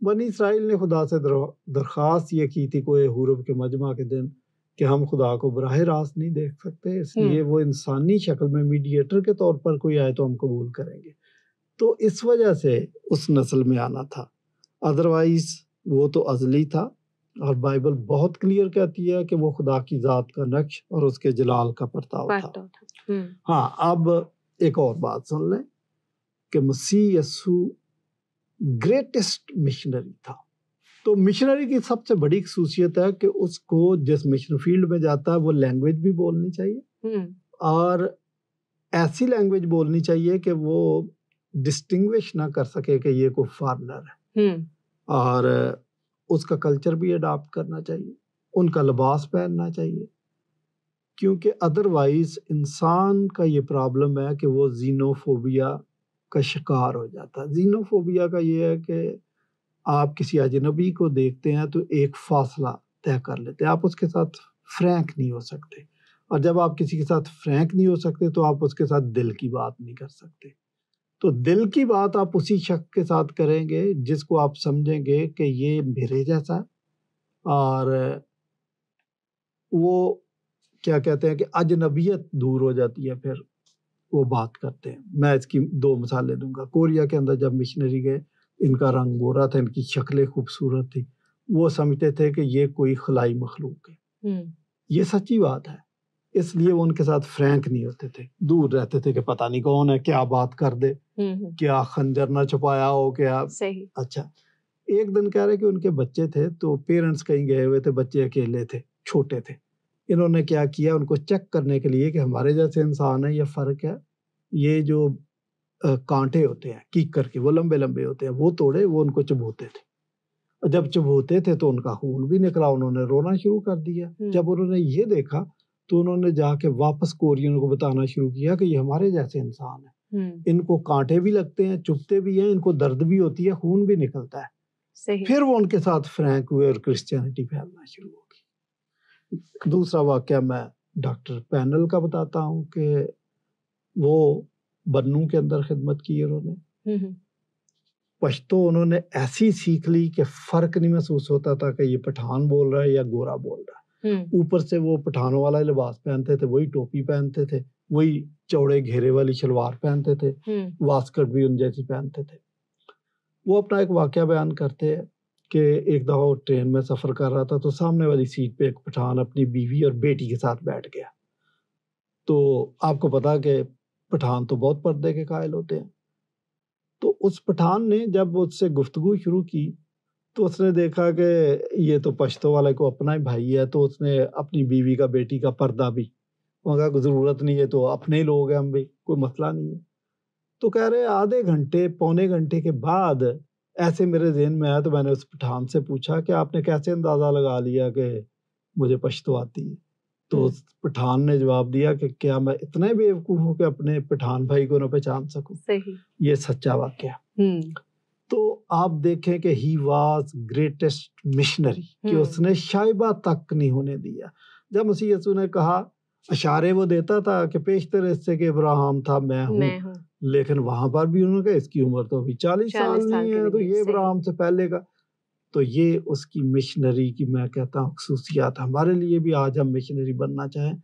بنی اسرائیل نے خدا سے درخواست یہ کی تھی کوہ حورب کے مجمع کے دن کہ ہم خدا کو براہ راست نہیں دیکھ سکتے، اس لیے وہ انسانی شکل میں میڈیٹر کے طور پر کوئی آئے تو ہم قبول کریں گے. تو اس وجہ سے اس نسل میں آنا تھا، ادروائز وہ تو ازلی تھا. اور بائبل بہت کلیئر کہتی ہے کہ وہ خدا کی ذات کا نقش اور اس کے جلال کا پرتاؤ تھا. ہاں، اب ایک اور بات سن لیں کہ مسیح یسوع گریٹسٹ مشنری تھا. تو مشنری کی سب سے بڑی خصوصیت ہے کہ اس کو جس مشن فیلڈ میں جاتا ہے وہ لینگویج بھی بولنی چاہیے، اور ایسی لینگویج بولنی چاہیے کہ وہ ڈسٹنگوش نہ کر سکے کہ یہ کوئی فارنر ہے، اور اس کا کلچر بھی اڈاپٹ کرنا چاہیے، ان کا لباس پہننا چاہیے، کیونکہ ادروائز انسان کا یہ پرابلم ہے کہ وہ زینوفوبیا کا شکار ہو جاتا ہے. زینوفوبیا کا یہ ہے کہ آپ کسی اجنبی کو دیکھتے ہیں تو ایک فاصلہ طے کر لیتے ہیں، آپ اس کے ساتھ فرینک نہیں ہو سکتے، اور جب آپ کسی کے ساتھ فرینک نہیں ہو سکتے تو آپ اس کے ساتھ دل کی بات نہیں کر سکتے. تو دل کی بات آپ اسی شخص کے ساتھ کریں گے جس کو آپ سمجھیں گے کہ یہ میرے جیسا ہے، اور وہ کیا کہتے ہیں کہ اجنبیت دور ہو جاتی ہے، پھر وہ بات کرتے ہیں. میں اس کی 2 مثالیں دوں گا. کوریا کے اندر جب مشنری گئے، ان کا رنگ گورا تھا، ان کی شکلیں خوبصورت تھی، وہ سمجھتے تھے کہ یہ کوئی خلائی مخلوق ہے. یہ سچی بات ہے، اس لیے وہ ان کے ساتھ فرینک نہیں ہوتے تھے، دور رہتے تھے کہ پتہ نہیں کون ہے، کیا بات کر دے، کیا خنجر نہ چھپایا ہو، کیا. اچھا، ایک دن کہہ رہے کہ ان کے بچے تھے تو پیرنٹس کہیں گئے ہوئے تھے، بچے اکیلے تھے، چھوٹے تھے. انہوں نے کیا کیا، ان کو چیک کرنے کے لیے کہ ہمارے جیسے انسان ہے یا فرق ہے، یہ جو کانٹے ہوتے ہیں کیکر کے، وہ لمبے لمبے ہوتے ہیں، وہ توڑے، وہ ان کو چبوتے تھے. جب چبوتے تھے تو ان کا خون بھی نکلا، انہوں نے رونا شروع کر دیا. جب انہوں نے یہ دیکھا تو انہوں نے جا کے واپس کورین کو بتانا شروع کیا کہ یہ ہمارے جیسے انسان ہیں، ان کو کانٹے بھی لگتے ہیں، چبھتے بھی ہیں، ان کو درد بھی ہوتی ہے، خون بھی نکلتا ہے. پھر وہ ان کے ساتھ فرینک ہوئے اور کرسچینٹی پھیلنا شروع ہو گئی. دوسرا واقعہ میں ڈاکٹر پینل کا بتاتا ہوں کہ وہ بنوں کے اندر خدمت کی انہوں نے. پشتو انہوں نے ایسی سیکھ لی کہ فرق نہیں محسوس ہوتا تھا کہ یہ پٹھان بول رہا ہے یا گورا بول رہا ہے. اوپر سے وہ پٹھانوں والا لباس پہنتے تھے، وہی ٹوپی پہنتے تھے، وہی چوڑے گھیرے والی شلوار پہنتے تھے، واسکٹ بھی ان جیسی پہنتے تھے. وہ اپنا ایک واقعہ بیان کرتے ہیں کہ ایک دفعہ وہ ٹرین میں سفر کر رہا تھا تو سامنے والی سیٹ پہ ایک پٹھان اپنی بیوی اور بیٹی کے ساتھ بیٹھ گیا. تو آپ کو پتا کہ پٹھان تو بہت پردے کے قائل ہوتے ہیں. تو اس پٹھان نے جب اس سے گفتگو شروع کی تو اس نے دیکھا کہ یہ تو پشتو والے کو اپنا ہی بھائی ہے، تو اس نے اپنی بیوی کا بیٹی کا پردہ بھی، وہاں کہا کوئی ضرورت نہیں ہے، تو اپنے ہی لوگ ہیں ہم بھی، کوئی مسئلہ نہیں ہے. تو کہہ رہے آدھے گھنٹے پونے گھنٹے کے بعد ایسے میرے ذہن میں آیا تو میں نے اس پٹھان سے پوچھا کہ آپ نے کیسے اندازہ لگا لیا کہ مجھے پشتو آتی ہے؟ تو اس پٹھان نے جواب دیا کہ کیا میں اتنا ہی بیوقوف ہوں کہ اپنے پٹھان بھائی کو نہ پہچان سکوں. یہ سچا واقعہ. تو آپ دیکھیں کہ ہی واز گریٹسٹ مشنری، کہ اس نے شائبہ تک نہیں ہونے دیا. جب مسیح یسوع نے کہا، اشارے وہ دیتا تھا کہ پیشتر اس سے کہ ابراہیم تھا میں ہوں، لیکن وہاں پر بھی انہوں نے کہا اس کی عمر تو ابھی 40 سال نہیں ہے، تو یہ ابراہیم سے پہلے کا. تو یہ اس کی مشنری کی میں کہتا ہوں خصوصیات. ہمارے لیے بھی آج ہم مشنری بننا چاہیں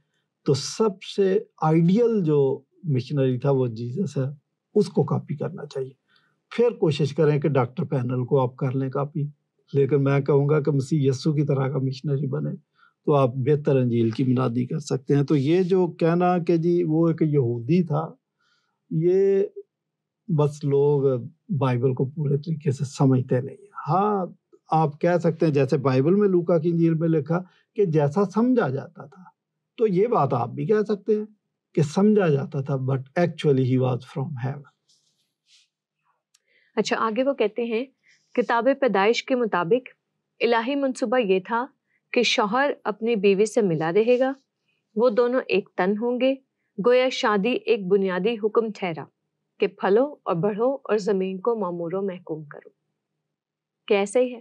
تو سب سے آئیڈیل جو مشنری تھا وہ جیزس ہے، اس کو کاپی کرنا چاہیے. پھر کوشش کریں کہ ڈاکٹر پینل کو آپ کر لیں کاپی، لیکن میں کہوں گا کہ مسیح یسوع کی طرح کا مشنری بنے تو آپ بہتر انجیل کی منادی کر سکتے ہیں. تو یہ جو کہنا کہ جی وہ ایک یہودی تھا، یہ بس لوگ بائبل کو پورے طریقے سے سمجھتے نہیں ہیں. ہاں آپ کہہ سکتے ہیں جیسے بائبل میں لوکا کی انجیل میں لکھا کہ جیسا سمجھا جاتا تھا، تو یہ بات آپ بھی کہہ سکتے ہیں کہ سمجھا جاتا تھا، but actually he was from heaven. اچھا، آگے وہ کہتے ہیں کتاب پیدائش کے مطابق الہی منصوبہ یہ تھا کہ شوہر اپنی بیوی سے ملا رہے گا، وہ دونوں ایک تن ہوں گے. گویا شادی ایک بنیادی حکم ٹھہرا کہ پھلو اور بڑھو اور زمین کو معمور و محکوم کرو. کیسے ہی ہے؟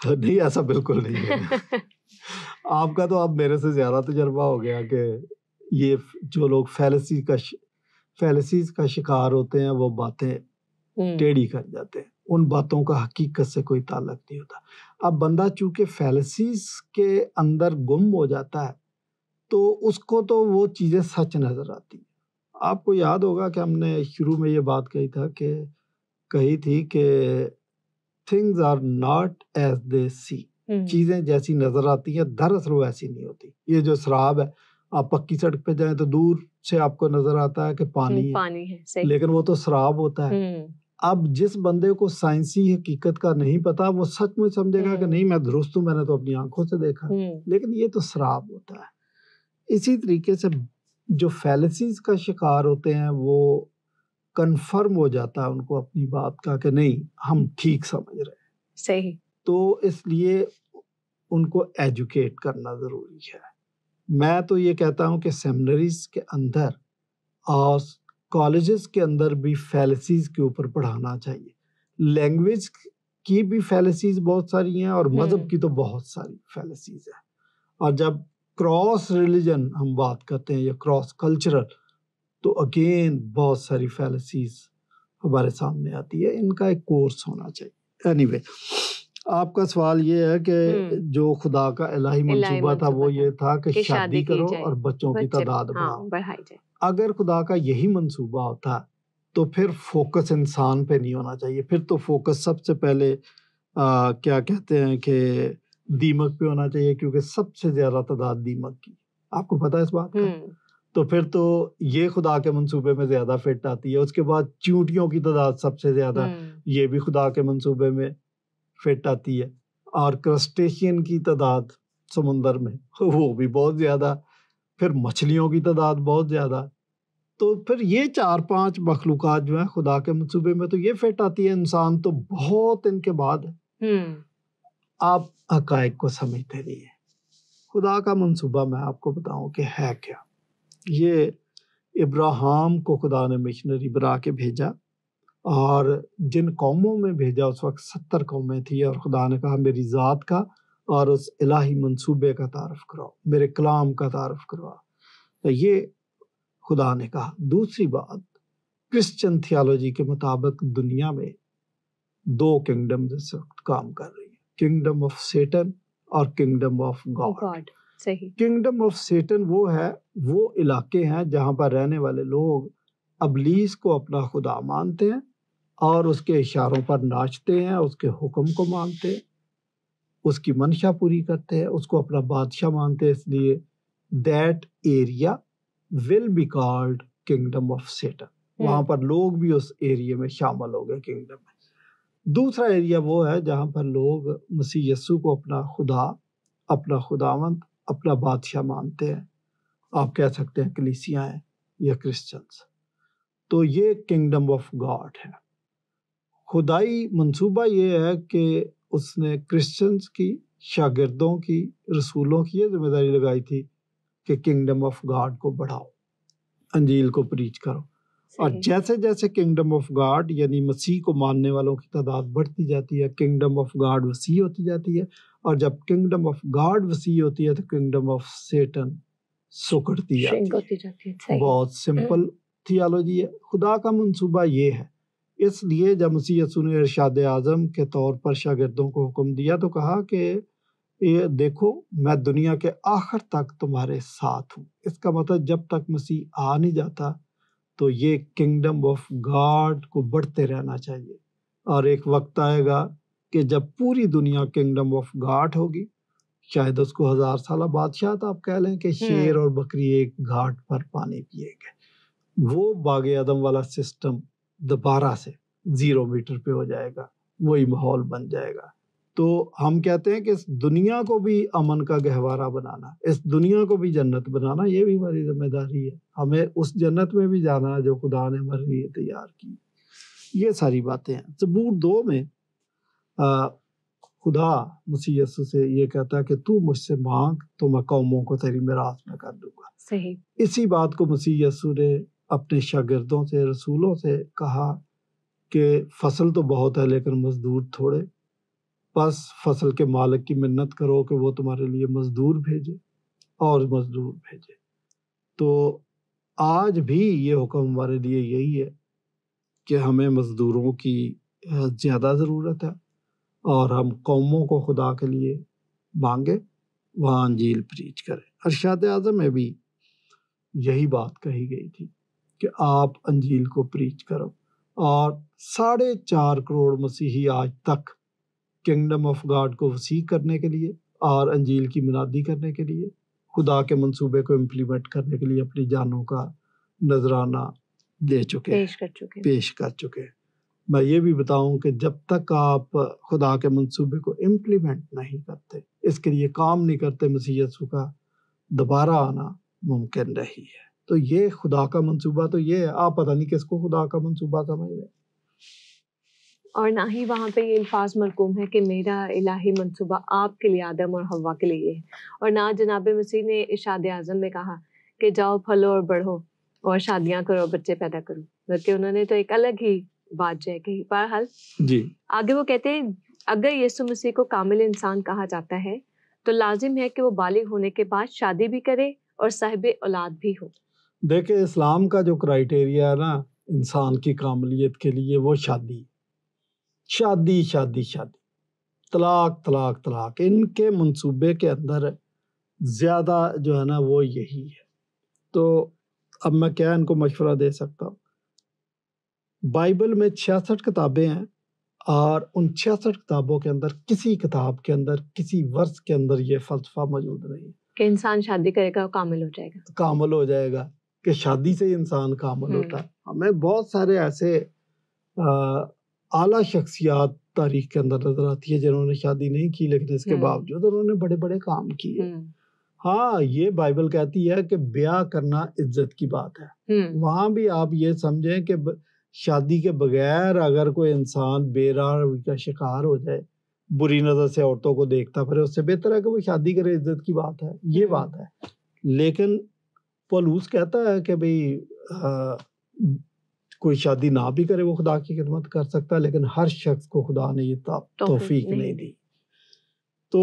نہیں، ایسا بالکل نہیں ہے. آپ کا تو اب میرے سے زیادہ تجربہ ہو گیا کہ یہ جو لوگ فیلسیز کا شکار ہوتے ہیں وہ باتیں ٹیڑھی کر جاتے ہیں، ان باتوں کا حقیقت سے کوئی تعلق نہیں ہوتا۔ اب بندہ چونکہ فیلسیز کے اندر گم ہو جاتا ہے تو اس کو تو وہ چیزیں سچ نظر آتی ہیں۔ آپ کو یاد ہوگا کہ ہم نے شروع میں یہ بات کہی تھی کہ things are not as they see، چیزیں جیسی نظر آتی ہیں دراصل وہ ایسی نہیں ہوتی۔ یہ جو سراب ہے، آپ پکی سڑک پہ جائیں تو دور سے آپ کو نظر آتا ہے کہ پانی ہے، لیکن وہ تو سراب ہوتا ہے۔ اب جس بندے کو سائنسی حقیقت کا نہیں پتا وہ سچ میں سمجھے گا کہ نہیں میں درست ہوں، میں نے تو اپنی آنکھوں سے دیکھا، لیکن یہ تو سراب ہوتا ہے۔ اسی طریقے سے جو فیلسیز کا شکار ہوتے ہیں وہ کنفرم ہو جاتا ہے ان کو اپنی بات کا کہ نہیں ہم ٹھیک سمجھ رہے ہیں، صحیح، تو اس لیے ان کو ایجوکیٹ کرنا ضروری ہے۔ میں تو یہ کہتا ہوں کہ سیمنریز کے اندر اور کالجز کے اندر بھی فیلسیز کے اوپر پڑھانا چاہیے۔ لینگویج کی بھی فیلسیز بہت ساری ہیں اور مذہب کی تو بہت ساری فیلسیز ہیں، اور جب کراس ریلیجن ہم بات کرتے ہیں یا کراس کلچرل تو اگین بہت ساری فیلسیز ہمارے سامنے آتی ہے، ان کا ایک کورس ہونا چاہیے۔ اینی وے آپ کا سوال یہ ہے کہ جو خدا کا الہی منصوبہ تھا وہ یہ تھا کہ شادی کرو اور بچوں کی تعداد بڑھائی جائے۔ اگر خدا کا یہی منصوبہ ہوتا تو پھر فوکس انسان پہ نہیں ہونا چاہیے، پھر تو فوکس سب سے پہلے کیا کہتے ہیں کہ دیمک پہ ہونا چاہیے، کیونکہ سب سے زیادہ تعداد دیمک کی، آپ کو پتہ ہے اس بات کا۔ تو پھر تو یہ خدا کے منصوبے میں زیادہ فٹ آتی ہے۔ اس کے بعد چیونٹیوں کی تعداد سب سے زیادہ، یہ بھی خدا کے منصوبے میں فٹ آتی ہے، اور کرسٹیشین کی تعداد سمندر میں وہ بھی بہت زیادہ، پھر مچھلیوں کی تعداد بہت زیادہ، تو پھر یہ 4-5 مخلوقات جو ہیں خدا کے منصوبے میں تو یہ فٹ آتی ہے، انسان تو بہت ان کے بعد ہے۔ آپ حقائق کو سمجھتے نہیں ہیں۔ خدا کا منصوبہ میں آپ کو بتاؤں کہ ہے کیا۔ یہ ابراہیم کو خدا نے مشنری بنا کے بھیجا، اور جن قوموں میں بھیجا اس وقت 70 قومیں تھیں، اور خدا نے کہا میری ذات کا اور اس الہی منصوبے کا تعارف کراؤ، میرے کلام کا تعارف کرواؤ، تو یہ خدا نے کہا۔ دوسری بات، کرسچن تھیالوجی کے مطابق دنیا میں 2 کنگڈمز اس وقت کام کر رہی ہیں، کنگڈم آف سیٹن اور کنگڈم آف گاڈ۔ صحیح۔ کنگڈم آف سیٹن وہ علاقے ہیں جہاں پر رہنے والے لوگ ابلیس کو اپنا خدا مانتے ہیں اور اس کے اشاروں پر ناچتے ہیں، اس کے حکم کو مانتے ہیں، اس کی منشا پوری کرتے ہیں، اس کو اپنا بادشاہ مانتے ہیں، اس لیے that area will be called kingdom of Satan. وہاں پر لوگ بھی اس ایریا میں شامل ہو گئے کنگڈم میں۔ دوسرا ایریا وہ ہے جہاں پر لوگ مسیح یسوع کو اپنا خدا، اپنا خداوند، اپنا بادشاہ مانتے ہیں، آپ کہہ سکتے ہیں کلیسیاں ہیں یا کرسچنز، تو یہ کنگڈم آف گاڈ ہے۔ خدائی منصوبہ یہ ہے کہ اس نے کرسچنز کی، شاگردوں کی، رسولوں کی یہ ذمہ داری لگائی تھی کہ کنگڈم آف گاڈ کو بڑھاؤ، انجیل کو پریچ کرو، اور جیسے جیسے کنگڈم آف گاڈ یعنی مسیح کو ماننے والوں کی تعداد بڑھتی جاتی ہے، کنگڈم آف گاڈ وسیع ہوتی جاتی ہے، اور جب کنگڈم آف گاڈ وسیع ہوتی ہے تو کنگڈم آف سیٹن سکڑتی جاتی ہے۔ بہت سمپل تھیالوجی ہے۔ خدا کا منصوبہ یہ ہے، اس لیے جب مسیح یسوع نے ارشاد اعظم کے طور پر شاگردوں کو حکم دیا تو کہا کہ یہ دیکھو میں دنیا کے آخر تک تمہارے ساتھ ہوں۔ اس کا مطلب جب تک مسیح آ نہیں جاتا تو یہ کنگڈم آف گاڈ کو بڑھتے رہنا چاہیے، اور ایک وقت آئے گا کہ جب پوری دنیا کنگڈم آف گاڈ ہوگی، شاید اس کو 1000 سالہ بادشاہ آپ کہہ لیں کہ شیر اور بکری ایک گھاٹ پر پانی پیے گے، وہ باغ عدم والا سسٹم دوبارہ سے 0 میٹر پہ ہو جائے گا، وہی ماحول بن جائے گا۔ تو ہم کہتے ہیں کہ اس دنیا کو بھی امن کا گہوارہ بنانا، اس دنیا کو بھی جنت بنانا، یہ بھی ہماری ذمہ داری ہے۔ ہمیں اس جنت میں بھی جانا ہے جو خدا نے ہمارے لیے تیار کی۔ یہ ساری باتیں ہیں۔ زبور 2 میں خدا مسیح یسوع سے یہ کہتا ہے کہ تو مجھ سے مانگ تو میں قوموں کو تیری میراث میں کر دوں گا۔ صحیح۔ اسی بات کو مسیح یسوع نے اپنے شاگردوں سے، رسولوں سے کہا کہ فصل تو بہت ہے لیکن مزدور تھوڑے، بس فصل کے مالک کی منت کرو کہ وہ تمہارے لیے مزدور بھیجے اور مزدور بھیجے۔ تو آج بھی یہ حکم ہمارے لیے یہی ہے کہ ہمیں مزدوروں کی زیادہ ضرورت ہے اور ہم قوموں کو خدا کے لیے مانگے، وہاں انجیل پریچ کریں۔ ارشاد اعظم میں بھی یہی بات کہی گئی تھی کہ آپ انجیل کو پریچ کرو، اور 4.5 کروڑ مسیحی آج تک کنگڈم آف گاڈ کو وسیع کرنے کے لیے اور انجیل کی منادی کرنے کے لیے، خدا کے منصوبے کو امپلیمنٹ کرنے کے لیے اپنی جانوں کا نذرانہ دے چکے ہیں، پیش کر چکے ہیں۔ میں یہ بھی بتاؤں کہ جب تک آپ خدا کے منصوبے کو امپلیمنٹ نہیں کرتے، اس کے لیے کام نہیں کرتے، مسیح یسوع کا دوبارہ آنا ممکن نہیں ہے۔ تو یہ خدا کا منصوبہ تو یہ ہے، آپ پتہ نہیں کس کو خدا کا منصوبہ سمجھ رہے ہیں۔ اور نہ ہی وہاں پہ یہ الفاظ مرقوم ہے کہ میرا الہی منصوبہ آپ کے لیے آدم اور حوا کے لیے ہے، اور نہ جناب مسیح نے ارشاد اعظم میں کہا کہ جاؤ پھلو اور بڑھو اور شادیاں کرو، بچے پیدا کرو، بلکہ انہوں نے تو ایک الگ ہی بات جو ہے کہی۔ بہرحال جی آگے وہ کہتے ہیں اگر یسوع مسیح کو کامل انسان کہا جاتا ہے تو لازم ہے کہ وہ بالغ ہونے کے بعد شادی بھی کرے اور صاحب اولاد بھی ہو۔ دیکھیں اسلام کا جو کرائٹیریا ہے نا انسان کی کاملیت کے لیے، وہ شادی شادی شادی شادی، طلاق طلاق طلاق، ان کے منصوبے کے اندر زیادہ جو ہے نا وہ یہی ہے۔ تو اب میں کیا ان کو مشورہ دے سکتا ہوں؟ بائبل میں 66 کتابیں ہیں، اور ان 66 کتابوں کے اندر کسی کتاب کے اندر کسی ورس کے اندر یہ فلسفہ موجود نہیں ہے کہ انسان شادی کرے گا کامل ہو جائے گا، کامل ہو جائے گا، کہ شادی سے ہی انسان کامل ہوتا ہے۔ ہمیں بہت سارے ایسے اعلیٰ شخصیات تاریخ کے اندر نظر آتی ہے جنہوں نے شادی نہیں کی، لیکن اس کے باوجود انہوں نے بڑے بڑے کام کیے۔ ہاں یہ بائبل کہتی ہے کہ بیاہ کرنا عزت کی بات ہے، وہاں بھی آپ یہ سمجھیں کہ شادی کے بغیر اگر کوئی انسان بے راہ روی کا شکار ہو جائے، بری نظر سے عورتوں کو دیکھتا پھر، اس سے بہتر ہے کہ وہ شادی کرے، عزت کی بات ہے، یہ بات ہے۔ لیکن پولس کہتا ہے کہ بھئی کوئی شادی نہ بھی کرے وہ خدا کی خدمت کر سکتا ہے، لیکن ہر شخص کو خدا نے یہ توفیق نہیں دی۔ تو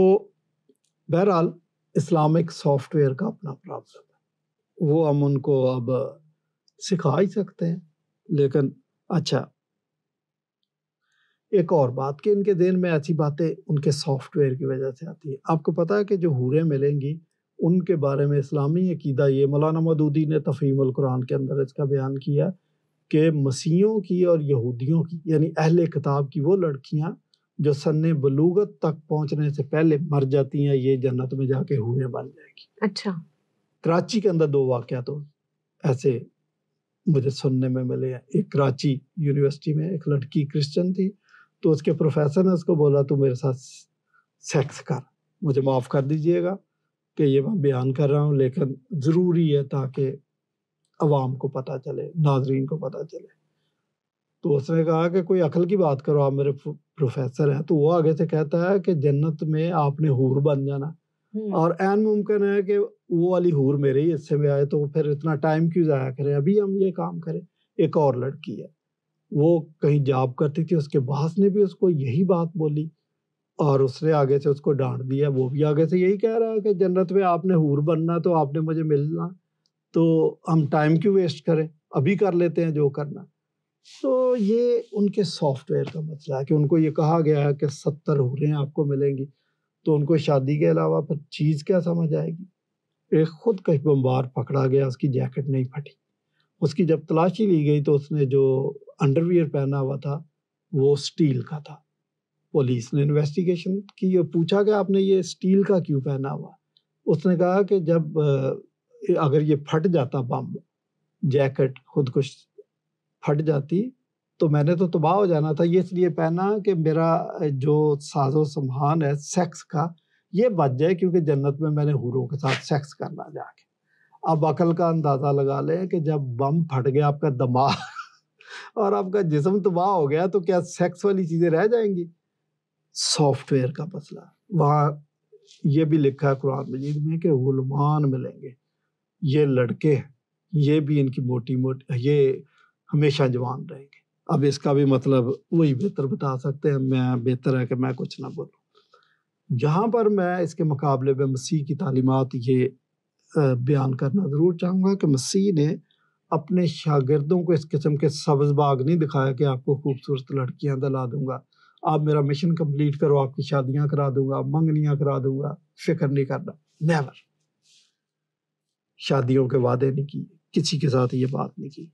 بہرحال اسلامک سافٹ ویئر کا اپنا پرابلم ہے، وہ ہم ان کو اب سکھا ہی سکتے ہیں، لیکن اچھا ایک اور بات کہ ان کے ذہن میں ایسی باتیں ان کے سافٹ ویئر کی وجہ سے آتی ہے۔ آپ کو پتہ ہے کہ جو حوریں ملیں گی ان کے بارے میں اسلامی عقیدہ یہ، مولانا مودودی نے تفہیم القرآن کے اندر اس کا بیان کیا کہ مسیحیوں کی اور یہودیوں کی، یعنی اہل کتاب کی وہ لڑکیاں جو سن بلوغت تک پہنچنے سے پہلے مر جاتی ہیں، یہ جنت میں جا کے حوریں بن جائیں گی۔ اچھا، کراچی کے اندر 2 واقعات ایسے مجھے سننے میں ملے ہیں۔ ایک کراچی یونیورسٹی میں ایک لڑکی کرسچن تھی، تو اس کے پروفیسر نے اس کو بولا تو میرے ساتھ سیکس کر، مجھے معاف کر دیجئے گا کہ یہ میں بیان کر رہا ہوں، لیکن ضروری ہے تاکہ عوام کو پتہ چلے، ناظرین کو پتہ چلے۔ تو اس نے کہا کہ کوئی عقل کی بات کرو، آپ میرے پروفیسر ہیں۔ تو وہ آگے سے کہتا ہے کہ جنت میں آپ نے حور بن جانا، اور عین ممکن ہے کہ وہ والی حور میرے ہی حصے میں آئے، تو پھر اتنا ٹائم کیوں ضائع کریں، ابھی ہم یہ کام کریں۔ ایک اور لڑکی ہے، وہ کہیں جاب کرتی تھی، اس کے باس نے بھی اس کو یہی بات بولی، اور اس نے آگے سے اس کو ڈانٹ دیا۔ وہ بھی آگے سے یہی کہہ رہا ہے کہ جنت میں آپ نے حور بننا، تو آپ نے مجھے ملنا، تو ہم ٹائم کیوں ویسٹ کریں، ابھی کر لیتے ہیں جو کرنا۔ تو یہ ان کے سافٹ ویئر کا مسئلہ ہے کہ ان کو یہ کہا گیا ہے کہ 70 حوریں آپ کو ملیں گی، تو ان کو شادی کے علاوہ پھر چیز کیا سمجھ آئے گی۔ ایک خود کش بمبار پکڑا گیا، اس کی جیکٹ نہیں پھٹی، اس کی جب تلاشی لی گئی تو اس نے جو انڈر ویئر پہنا ہوا تھا وہ سٹیل کا تھا۔ پولیس نے انویسٹیگیشن کی اور پوچھا کہ آپ نے یہ سٹیل کا کیوں پہنا ہوا؟ اس نے کہا کہ جب اگر یہ پھٹ جاتا بم، جیکٹ خود کش پھٹ جاتی تو میں نے تو تباہ ہو جانا تھا، یہ اس لیے پہنا کہ میرا جو ساز و سامان ہے سیکس کا یہ بچ جائے، کیونکہ جنت میں نے حوروں کے ساتھ سیکس کرنا جا کے۔ اب عقل کا اندازہ لگا لیں کہ جب بم پھٹ گیا آپ کا دماغ اور آپ کا جسم تباہ ہو گیا، تو کیا سیکس والی چیزیں رہ جائیں گی؟ سافٹ ویئر کا مسئلہ وہاں یہ بھی لکھا ہے قرآن مجید میں کہ غلمان ملیں گے، یہ لڑکے یہ بھی ان کی موٹی یہ ہمیشہ جوان رہیں گے۔ اب اس کا بھی مطلب وہی بہتر بتا سکتے ہیں، میں بہتر ہے کہ میں کچھ نہ بولوں۔ جہاں پر میں اس کے مقابلے میں مسیح کی تعلیمات یہ بیان کرنا ضرور چاہوں گا کہ مسیح نے اپنے شاگردوں کو اس قسم کے سبز باغ نہیں دکھایا کہ آپ کو خوبصورت لڑکیاں دلا دوں گا، آپ میرا مشن کمپلیٹ کرو، آپ کی شادیاں کرا دوں گا، منگنیاں کرا دوں گا، فکر نہیں کرنا، نیور. شادیوں کے وعدے نہیں کیے، کسی کے ساتھ یہ بات نہیں کی.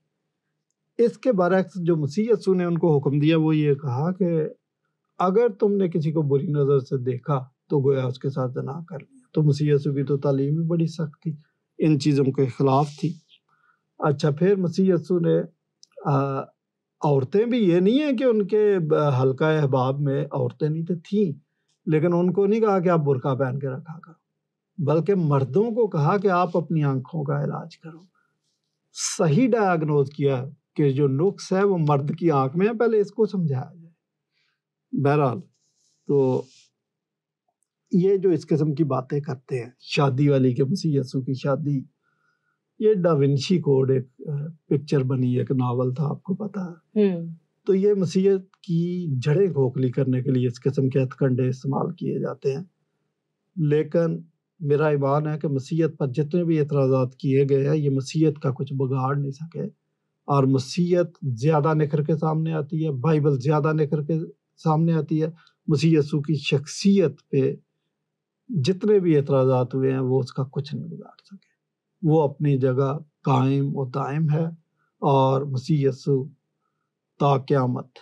اس کے برعکس جو مسیح یسوع نے ان کو حکم دیا وہ یہ کہا کہ اگر تم نے کسی کو بری نظر سے دیکھا تو گویا اس کے ساتھ زنا کر لیا. تو مسیح یسوع کی تو تعلیم ہی بڑی سخت تھی، ان چیزوں کے خلاف تھی. اچھا، پھر مسیح یسوع نے عورتیں بھی یہ نہیں ہیں کہ ان کے حلقہ احباب میں عورتیں نہیں تھیں، لیکن ان کو نہیں کہا کہ آپ برقع پہن کے رکھا کرو، بلکہ مردوں کو کہا کہ آپ اپنی آنکھوں کا علاج کرو. صحیح ڈائگنوز کیا کہ جو نقص ہے وہ مرد کی آنکھ میں ہے، پہلے اس کو سمجھایا جائے. بہرحال تو یہ جو اس قسم کی باتیں کرتے ہیں شادی والی کہ مسیح یسوع کی شادی، یہ ڈاونشی کوڈ ایک پکچر بنی، ایک ناول تھا، آپ کو پتا ہے. تو یہ مسیحیت کی جڑیں کھوکھلی کرنے کے لیے اس قسم کے ہتھ کنڈے استعمال کیے جاتے ہیں. لیکن میرا ایمان ہے کہ مسیحیت پر جتنے بھی اعتراضات کیے گئے ہیں یہ مسیحیت کا کچھ بگاڑ نہیں سکے، اور مسیحیت زیادہ نکھر کے سامنے آتی ہے، بائبل زیادہ نکھر کے سامنے آتی ہے. مسیح یسوع کی شخصیت پہ جتنے بھی اعتراضات ہوئے ہیں وہ اس کا کچھ نہیں بگاڑ سکے. وہ اپنی جگہ قائم و دائم ہے، اور مسیح یسوع تا قیامت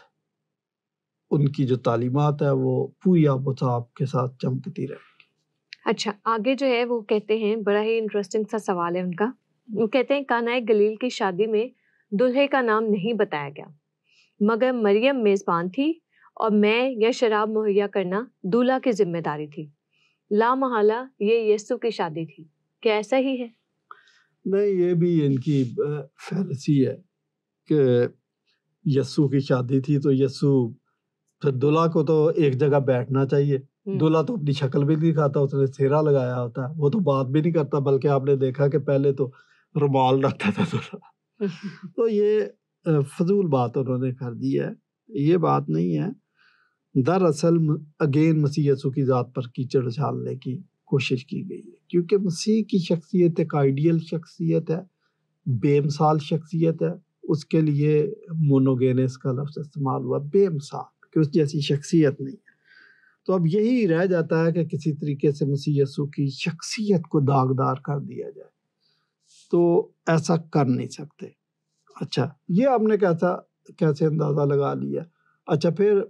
ان کی جو تعلیمات ہے وہ پوری آب و تاب کے ساتھ چمکتی رہے. اچھا، آگے جو ہے وہ کہتے ہیں، بڑا ہی انٹرسٹنگ سا سوال ہے ان کا. وہ کہتے ہیں کانہ گلیل کی شادی میں دلہے کا نام نہیں بتایا گیا، مگر مریم میزبان تھی اور میں یا شراب مہیا کرنا دولہا کی ذمہ داری تھی. لا محالہ یہ یسوع کی شادی تھی. کیا ایسا ہی ہے؟ نہیں، یہ بھی ان کی فیلسی ہے کہ یسوع کی شادی تھی تو یسوع، پھر دلہا کو تو ایک جگہ بیٹھنا چاہیے. دلہا تو اپنی شکل بھی نہیں دکھاتا، اس نے سیرا لگایا ہوتا ہے، وہ تو بات بھی نہیں کرتا، بلکہ آپ نے دیکھا کہ پہلے تو رومال رکھتا تھا دلہا. تو یہ فضول بات انہوں نے کر دی ہے، یہ بات نہیں ہے. دراصل اگین مسیح یسوع کی ذات پر کیچڑ اچھالنے کی کوشش کی گئی ہے، کیونکہ مسیح کی شخصیت ایک آئیڈیل شخصیت ہے، بے مثال شخصیت ہے. اس کے لیے مونوگینس کا لفظ استعمال ہوا، بے مثال، کہ اس جیسی شخصیت نہیں ہے. تو اب یہی رہ جاتا ہے کہ کسی طریقے سے مسیح یسوع کی شخصیت کو داغدار کر دیا جائے، تو ایسا کر نہیں سکتے. اچھا، یہ آپ نے کیسے اندازہ لگا لیا. اچھا، پھر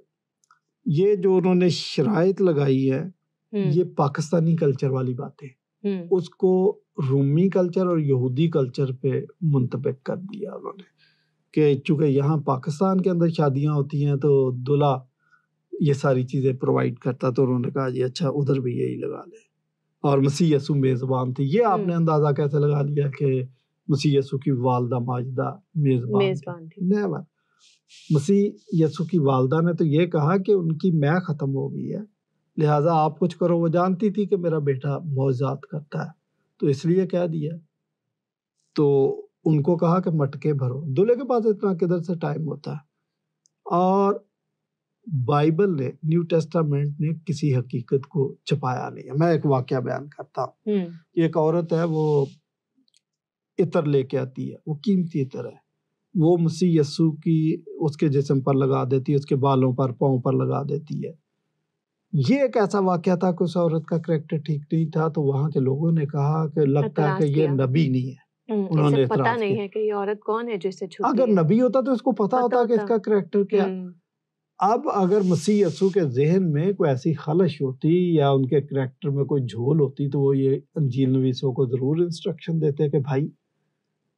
یہ جو انہوں نے شرائط لگائی ہے یہ پاکستانی کلچر والی باتیں، اس کو رومی کلچر اور یہودی کلچر پہ منطبق کر دیا انہوں نے، کہ چونکہ یہاں پاکستان کے اندر شادیاں ہوتی ہیں تو دلہا یہ ساری چیزیں پرووائڈ کرتا، تو انہوں نے کہا جی اچھا ادھر بھی یہی لگا لیں. اور مسیح یسوع میزبان تھی. یہ آپ نے اندازہ کیسے لگا لیا کہ مسیح یسوع کی والدہ ماجدہ میزبان تھی؟ نیور. مسیح یسوع کی والدہ نے تو یہ کہا کہ ان کی میں ختم ہو گئی ہے، لہٰذا آپ کچھ کرو. وہ جانتی تھی کہ میرا بیٹا معجزات کرتا ہے، تو اس لیے کہہ دیا. تو ان کو کہا کہ مٹکے بھرو. دلہے کے پاس اتنا کدھر سے ٹائم ہوتا ہے. اور بائبل نے، نیو ٹیسٹامنٹ نے کسی حقیقت کو چھپایا نہیں ہے. میں ایک واقعہ بیان کرتا ہوں. ایک عورت ہے، وہ عطر لے کے آتی ہے، وہ قیمتی عطر ہے، وہ مسیح یسوع کی اس کے جسم پر لگا دیتی ہے، اس کے بالوں پر، پاؤں پر لگا دیتی ہے. یہ ایک ایسا واقعہ تھا کہ اس عورت کا کریکٹر ٹھیک نہیں تھا، تو وہاں کے لوگوں نے کہا کہ لگتا ہے کہ یہ نبی نہیں ہے. انہوں نے پتا نہیں ہے کہ یہ عورت کون ہے جسے چھوتی ہے. اگر نبی ہوتا تو اس کو پتا ہوتا کہ اس کا کریکٹر کیا. اب اگر مسیح یسوع کے ذہن میں کوئی ایسی خلش ہوتی یا ان کے کریکٹر میں کوئی جھول ہوتی تو وہ یہ انجیل نویسوں کو ضرور انسٹرکشن دیتے کہ بھائی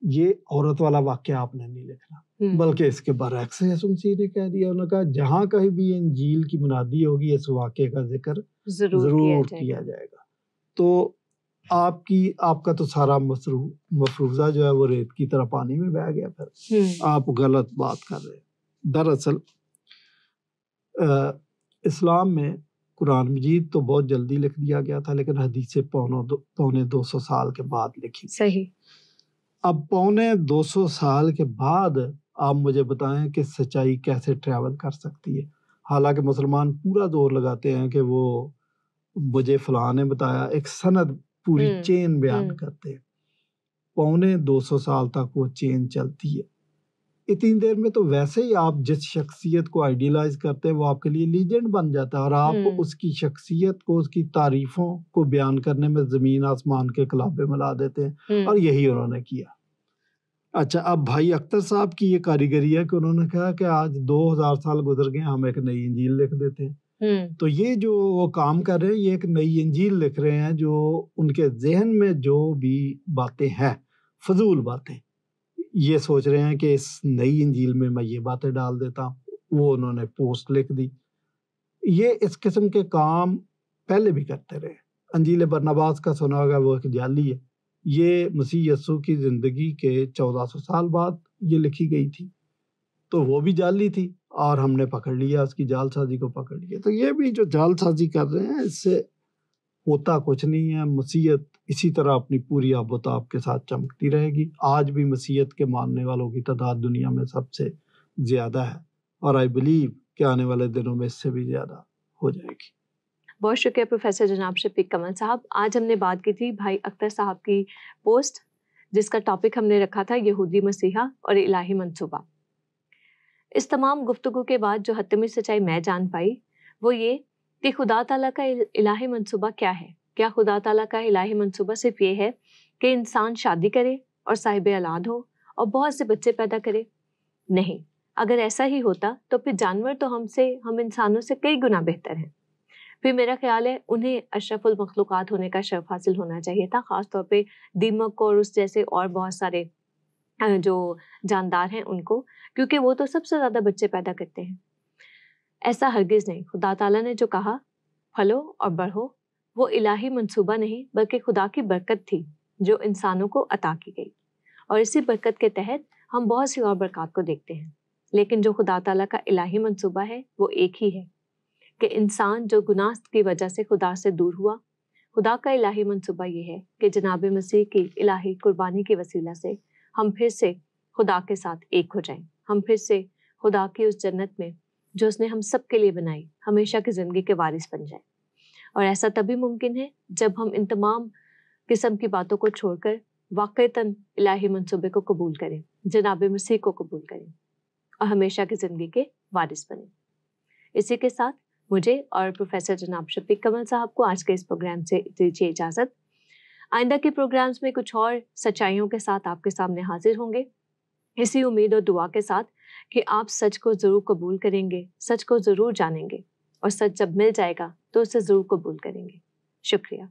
یہ عورت والا واقعہ آپ نے نہیں لکھنا، بلکہ اس کے برعکس یسوع مسیح نے کہہ دیا. انہوں نے کہا جہاں کہیں بھی انجیل کی منادی ہوگی اس واقعے کا ذکر ضرور کیا جائے گا. تو آپ کا تو سارا مفروضہ جو ہے وہ ریت کی طرح پانی میں بہہ گیا. پھر آپ غلط بات کر رہے ہیں. دراصل اسلام میں قرآن مجید تو بہت جلدی لکھ دیا گیا تھا، لیکن حدیثیں پونے 200 سال کے بعد لکھی. صحیح. اب پونے 200 سال کے بعد آپ مجھے بتائیں کہ سچائی کیسے ٹریول کر سکتی ہے. حالانکہ مسلمان پورا زور لگاتے ہیں کہ وہ مجھے فلاں نے بتایا، ایک سند پوری چین بیان کرتے ہیں. 250 سال تک وہ چین چلتی ہے. اتنی دیر میں تو ویسے ہی آپ جس شخصیت کو آئیڈیلائز کرتے ہیں وہ آپ کے لیے لیجنڈ بن جاتا ہے, اور آپ اس کی شخصیت کو, اس کی تعریفوں کو بیان کرنے میں زمین آسمان کے کلابے ملا دیتے ہیں, اور یہی انہوں نے کیا. اچھا, اب بھائی اختر صاحب کی یہ کاریگری ہے کہ انہوں نے کہا کہ آج 2000 سال گزر گئے, ہم ایک نئی انجیل لکھ دیتے ہیں. تو یہ جو وہ کام کر رہے ہیں, یہ ایک نئی انجیل لکھ رہے ہیں, جو ان کے ذہن میں جو بھی باتیں ہیں, فضول باتیں, یہ سوچ رہے ہیں کہ اس نئی انجیل میں میں یہ باتیں ڈال دیتا ہوں. وہ انہوں نے پوسٹ لکھ دی. یہ اس قسم کے کام پہلے بھی کرتے رہے. انجیل برناباس کا سنا ہوگا, وہ ایک جعلی ہے. یہ مسیح یسوع کی زندگی کے 1400 سال بعد یہ لکھی گئی تھی, تو وہ بھی جعلی تھی, اور ہم نے پکڑ لیا, اس کی جعل سازی کو پکڑ لیا. تو یہ بھی جو جعل سازی کر رہے ہیں, اس سے ہوتا کچھ نہیں ہے. مسیحیت اسی طرح اپنی پوری آب و تاب کے ساتھ چمکتی رہے گی. آج بھی مسیحیت کے ماننے والوں کی تعداد دنیا میں سب سے زیادہ ہے, اور آئی بلیو کہ آنے والے دنوں میں اس سے بھی زیادہ ہو جائے گی. بہت شکریہ پروفیسر جناب شفیق کمل صاحب. آج ہم نے بات کی تھی بھائی اختر صاحب کی پوسٹ, جس کا ٹاپک ہم نے رکھا تھا یہودی مسیحا اور الہی منصوبہ. اس تمام گفتگو کے بعد جو حتمی سچائی میں جان پائی وہ یہ کہ خدا تعالیٰ کا الہی منصوبہ کیا ہے. کیا خدا تعالیٰ کا الہی منصوبہ صرف یہ ہے کہ انسان شادی کرے اور صاحب اولاد ہو اور بہت سے بچے پیدا کرے؟ نہیں. اگر ایسا ہی ہوتا تو پھر جانور تو ہم انسانوں سے کئی گنا بہتر ہیں. پھر میرا خیال ہے انہیں اشرف المخلوقات ہونے کا شرف حاصل ہونا چاہیے تھا, خاص طور پہ دیمک اور اس جیسے اور بہت سارے جو جاندار ہیں ان کو, کیونکہ وہ تو سب سے زیادہ بچے پیدا کرتے ہیں. ایسا ہرگز نہیں. خدا تعالیٰ نے جو کہا پھلو اور بڑھو, وہ الہی منصوبہ نہیں بلکہ خدا کی برکت تھی جو انسانوں کو عطا کی گئی, اور اسی برکت کے تحت ہم بہت سی اور برکات کو دیکھتے ہیں. لیکن جو خدا تعالیٰ کا الہی منصوبہ ہے وہ ایک ہی ہے کہ انسان جو گناہ کی وجہ سے خدا سے دور ہوا, خدا کا الہی منصوبہ یہ ہے کہ جناب مسیح کی الہی قربانی کے وسیلہ سے ہم پھر سے خدا کے ساتھ ایک ہو جائیں. ہم پھر سے خدا کی اس جنت میں جو اس نے ہم سب کے لیے بنائی ہمیشہ کی زندگی کے وارث بن جائیں. اور ایسا تبھی ممکن ہے جب ہم ان تمام قسم کی باتوں کو چھوڑ کر واقعتاً الہی منصوبے کو قبول کریں, جناب مسیح کو قبول کریں اور ہمیشہ کی زندگی کے وارث بنیں. اسی کے ساتھ مجھے اور پروفیسر جناب شفیق کمل صاحب کو آج کے اس پروگرام سے دیجیے اجازت. آئندہ کے پروگرامز میں کچھ اور سچائیوں کے ساتھ آپ کے سامنے حاضر ہوں گے, اسی امید اور دعا کے ساتھ کہ آپ سچ کو ضرور قبول کریں گے, سچ کو ضرور جانیں گے, اور سچ جب مل جائے گا تو اسے ضرور قبول کریں گے. شکریہ.